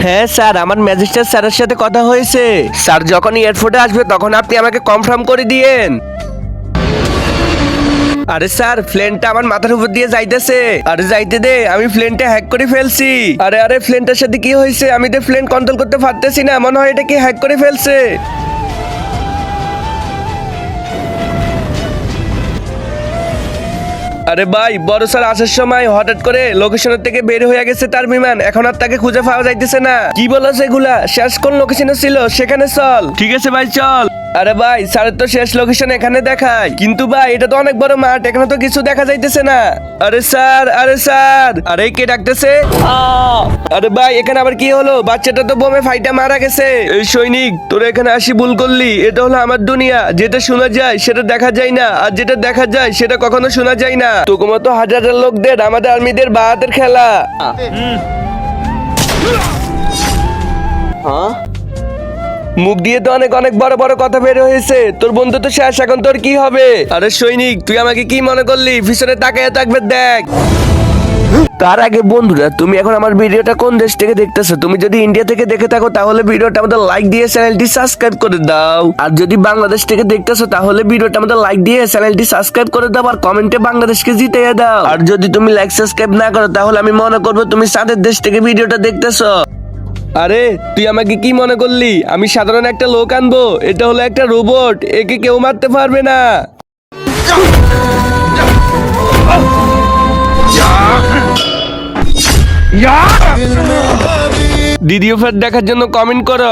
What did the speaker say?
হ্যাঁ স্যার, আমার ম্যাজিস্ট্রেট স্যারের সাথে কথা হয়েছে। স্যার যখন এয়ারপোর্টে আসবে তখন আপনি আমাকে কনফার্ম করে দিয়েন। আরে স্যার, প্লেনটা আমার মাথার উপর দিয়ে যাইতেছে। আরে যাইতে দে, আমি প্লেনটা হ্যাক করে ফেলছি। আরে প্লেনটার সাথে কি হয়েছে? আমি তো প্লেন কন্ট্রোল করতে পারতেছি না, মনে হয় এটা কি হ্যাক করে ফেলছে। আরে ভাই, বড় স্যার আসার সময় হঠাৎ করে লোকেশনের থেকে বের হয়ে গেছে তার বিমান, এখন আর তাকে খুঁজে পাওয়া যাইতেছে না। কি বলো সেগুলা? শেষ কোন লোকেশনে ছিল সেখানে চল। ঠিক আছে ভাই, চল। আরে ভাই, স্যারের তো শেষ লোকেশন এখানে দেখায়, কিন্তু ভাই এটা তো অনেক বড় মাঠ, এখানে তো কিছু দেখা যাইতেছে না। আরে স্যার, আরে কে ডাকতেছে? আরে ভাই, এখানে আবার কি হলো? বাচ্চাটা তো বোমে ফাইটা মারা গেছে। এই সৈনিক, তোরা এখানে আসি ভুল করলি। এটা হলো আমার দুনিয়া, যেটা শোনা যায় সেটা দেখা যায় না, আর যেটা দেখা যায় সেটা কখনো শোনা যায় না। তোকে মতো হাজার হাজার লোকদের আমাদের আর্মিদের বাহাতের খেলা। মুখ দিয়ে তো অনেক অনেক বড় বড় কথা বের হয়েছে। তোর বন্ধু তো শেষ, এখন তোর কি হবে? আরে সৈনিক, তুই আমাকে কি মনে করলি? পিছনে তাকায় থাকবে, দেখ। তার আগে বন্ধুরা, তুমি এখন আমার ভিডিওটা কোন দেশ থেকে দেখতেছো? তুমি যদি ইন্ডিয়া থেকে দেখে থাকো তাহলে ভিডিওটা আমাদের লাইক দিয়ে চ্যানেলটি সাবস্ক্রাইব করে দাও। আর যদি বাংলাদেশ থেকে দেখতেছো তাহলে ভিডিওটা আমাদের লাইক দিয়ে চ্যানেলটি সাবস্ক্রাইব করে দাও, আর কমেন্টে বাংলাদেশকে জিতিয়ে দাও। আর যদি তুমি লাইক সাবস্ক্রাইব না করো তাহলে আমি মনে করবো তুমি চাঁদের দেশ থেকে ভিডিওটা দেখতেছো। আরে তুই আমাকে কি মনে করলি? আমি সাধারণ একটা লোক আনবো? এটা হলো একটা রোবট, একে কেউ মারতে পারবে না। দ্বিতীয় পার্ট দেখার জন্য কমেন্ট করো।